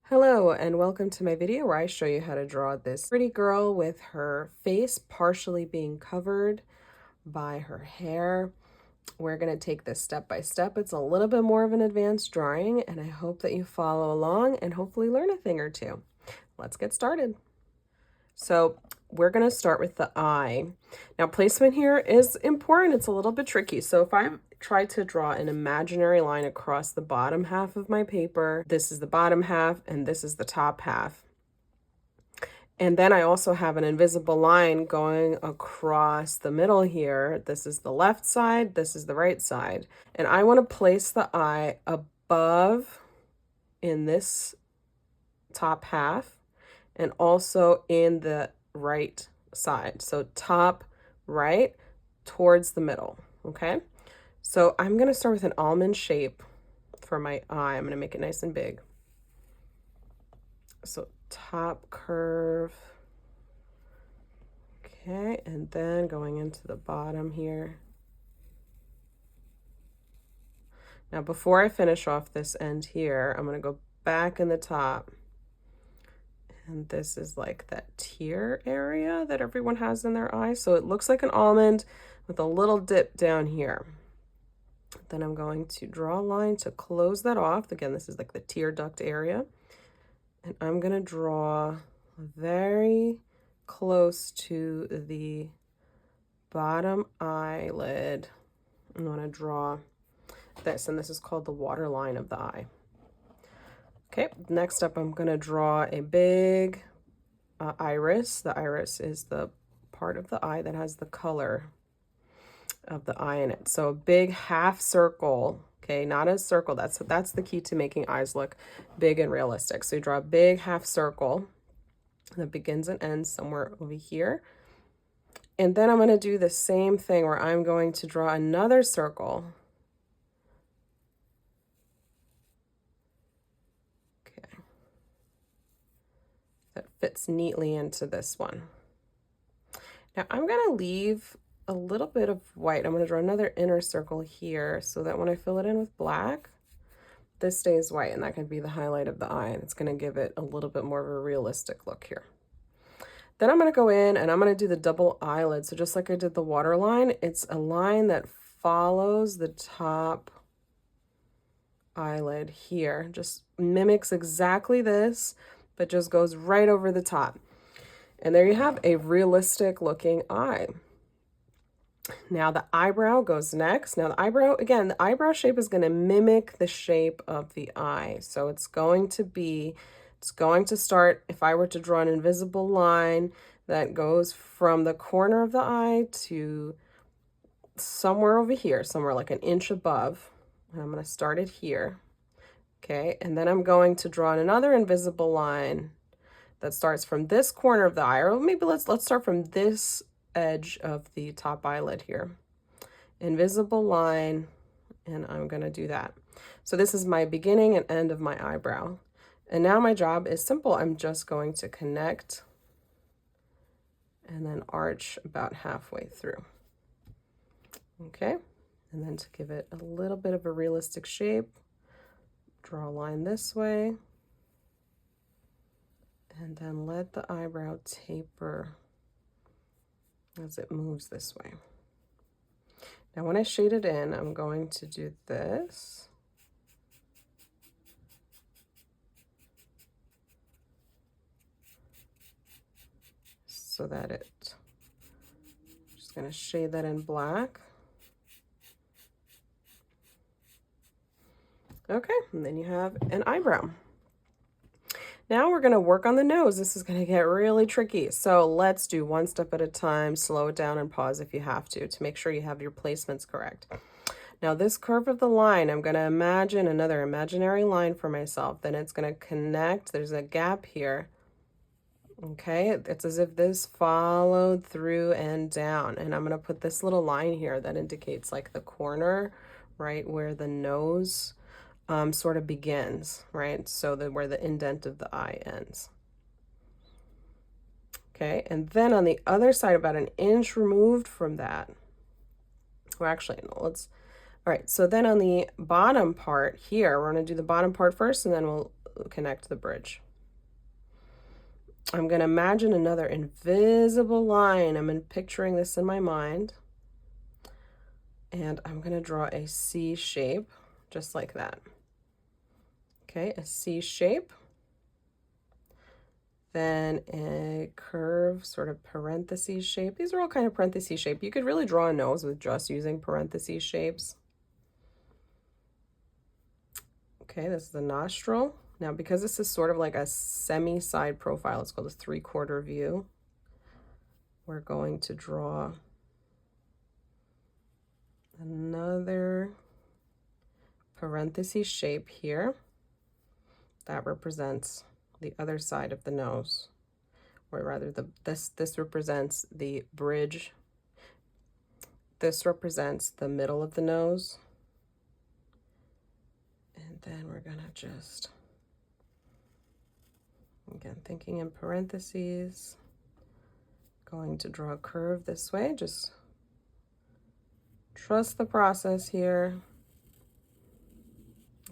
Hello and welcome to my video where I show you how to draw this pretty girl with her face partially being covered by her hair. We're going to take this step by step. It's a little bit more of an advanced drawing and I hope that you follow along and hopefully learn a thing or two. Let's get started. So we're going to start with the eye. Now placement here is important. It's a little bit tricky. So if I try to draw an imaginary line across the bottom half of my paper, this is the bottom half and this is the top half. And then I also have an invisible line going across the middle here. This is the left side, this is the right side. And I want to place the eye above in this top half and also in the right side. So top right towards the middle, okay? So I'm going to start with an almond shape for my eye. I'm going to make it nice and big. So top curve. Okay, and then going into the bottom here. Now before I finish off this end here, I'm going to go back in the top. And this is like that tear area that everyone has in their eye. So it looks like an almond with a little dip down here. Then I'm going to draw a line to close that off. Again, this is like the tear duct area. And I'm going to draw very close to the bottom eyelid. I'm going to draw this, and this is called the water line of the eye. Okay, next up, I'm going to draw a big iris. The iris is the part of the eye that has the color of the eye in it. So a big half circle, okay, not a circle. That's the key to making eyes look big and realistic. So you draw a big half circle that begins and ends somewhere over here. And then I'm going to do the same thing where I'm going to draw another circle. Okay. That fits neatly into this one. Now I'm going to leave a little bit of white. I'm going to draw another inner circle here so that when I fill it in with black, this stays white, and that can be the highlight of the eye, and it's going to give it a little bit more of a realistic look here. Then I'm going to go in and I'm going to do the double eyelid. So just like I did the water line, it's a line that follows the top eyelid here. Just mimics exactly this, but just goes right over the top. And there you have a realistic looking eye. Now the eyebrow goes next. Now the eyebrow, again, the eyebrow shape is going to mimic the shape of the eye. So it's going to start, if I were to draw an invisible line that goes from the corner of the eye to somewhere over here, somewhere like an inch above. And I'm going to start it here. Okay, and then I'm going to draw another invisible line that starts from this corner of the eye, or maybe let's start from this edge of the top eyelid here. Invisible line, and I'm going to do that. So this is my beginning and end of my eyebrow. And now my job is simple. I'm just going to connect and then arch about halfway through. Okay, and then to give it a little bit of a realistic shape, draw a line this way, and then let the eyebrow taper as it moves this way. Now when I shade it in, I'm going to do this. So that just going to shade that in black. Okay, and then you have an eyebrow. Now we're going to work on the nose. This is going to get really tricky. So let's do one step at a time, slow it down and pause if you have to make sure you have your placements correct. Now this curve of the line, I'm going to imagine another imaginary line for myself. Then it's going to connect. There's a gap here. Okay, it's as if this followed through and down. And I'm going to put this little line here that indicates like the corner, right, where the nose sort of begins, right? So that where the indent of the eye ends. Okay, and then on the other side, about an inch removed from that, well, actually, no, all right, so then on the bottom part here, we're going to do the bottom part first, and then we'll connect the bridge. I'm going to imagine another invisible line. I'm picturing this in my mind. And I'm going to draw a C shape, just like that. Okay, a C shape. Then a curve, sort of parentheses shape. These are all kind of parentheses shape. You could really draw a nose with just using parentheses shapes. Okay, this is the nostril. Now, because this is sort of like a semi-side profile, it's called a 3/4 view, we're going to draw another parentheses shape here that represents the other side of the nose, or rather this represents the bridge. This represents the middle of the nose. And then we're gonna just, again, thinking in parentheses, going to draw a curve this way. Just trust the process here.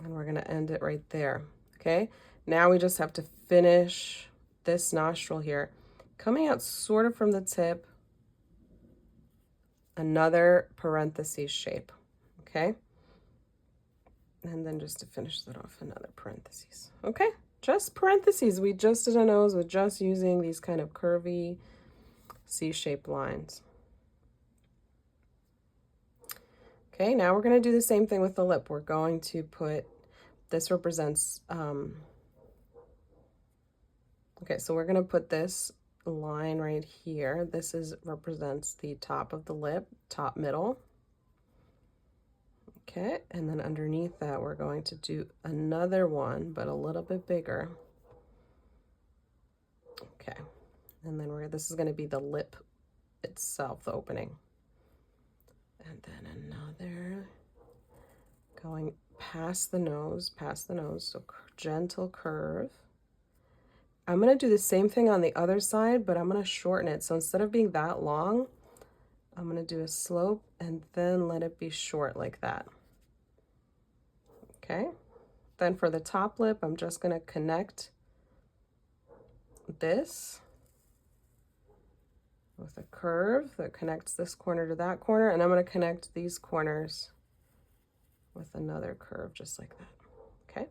And we're gonna end it right there, okay? Now we just have to finish this nostril here, coming out sort of from the tip, another parentheses shape, okay? And then just to finish that off, another parentheses, okay? Just parentheses. We just did a nose with just using these kind of curvy C-shaped lines. Okay, now we're going to do the same thing with the lip. We're going to put, this represents, okay, so we're going to put this line right here. This represents the top of the lip, top middle. Okay, and then underneath that, we're going to do another one, but a little bit bigger. Okay, and then this is going to be the lip itself, the opening. And then another going past the nose, so gentle curve. I'm going to do the same thing on the other side, but I'm going to shorten it. So instead of being that long, I'm going to do a slope and then let it be short like that. Okay, then for the top lip, I'm just going to connect this with a curve that connects this corner to that corner, and I'm going to connect these corners with another curve just like that. Okay,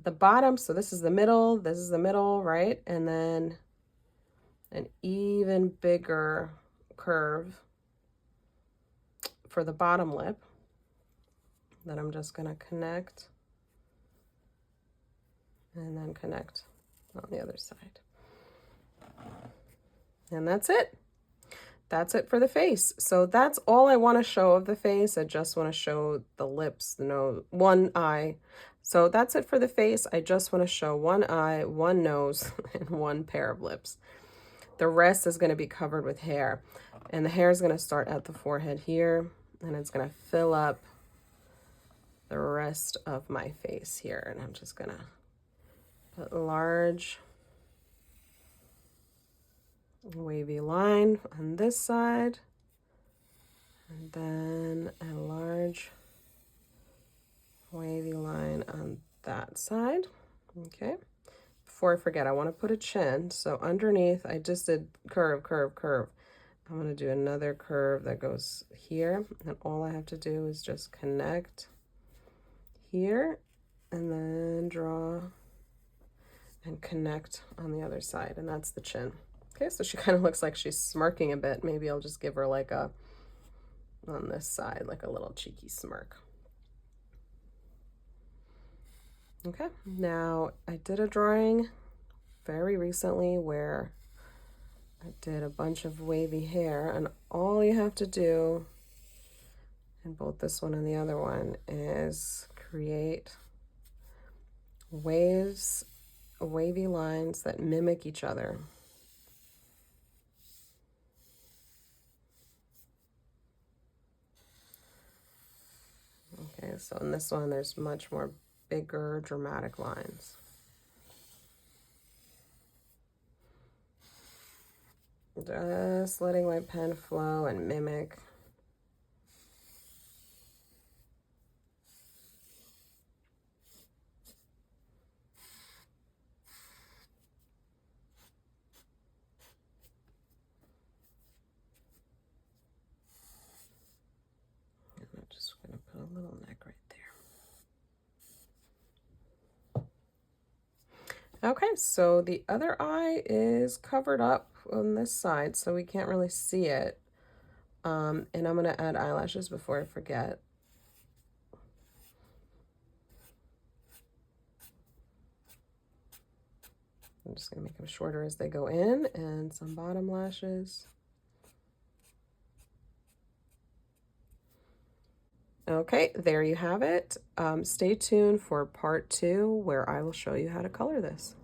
the bottom, so this is the middle, right? And then an even bigger curve for the bottom lip that I'm just going to connect and then connect on the other side. And that's it. That's it for the face. So that's all I want to show of the face. I just want to show the lips, the nose, one eye. So that's it for the face. I just want to show one eye, one nose, and one pair of lips. The rest is going to be covered with hair. And the hair is going to start at the forehead here, and it's going to fill up the rest of my face here. And I'm just going to put large wavy line on this side, and then a large wavy line on that side. Okay, before I forget, I want to put a chin. So underneath, I just did curve, curve, curve. I'm going to do another curve that goes here, and all I have to do is just connect here and then draw and connect on the other side, and that's the chin. Okay, so she kind of looks like she's smirking a bit. Maybe I'll just give her like a, on this side, like a little cheeky smirk. Okay, now I did a drawing very recently where I did a bunch of wavy hair, and all you have to do in both this one and the other one is create waves, wavy lines that mimic each other. Okay, so in this one, there's much more bigger, dramatic lines. Just letting my pen flow and mimic. Okay, so the other eye is covered up on this side, so we can't really see it. And I'm gonna add eyelashes before I forget. I'm just gonna make them shorter as they go in, and some bottom lashes. Okay, there you have it. Stay tuned for part 2 where I will show you how to color this.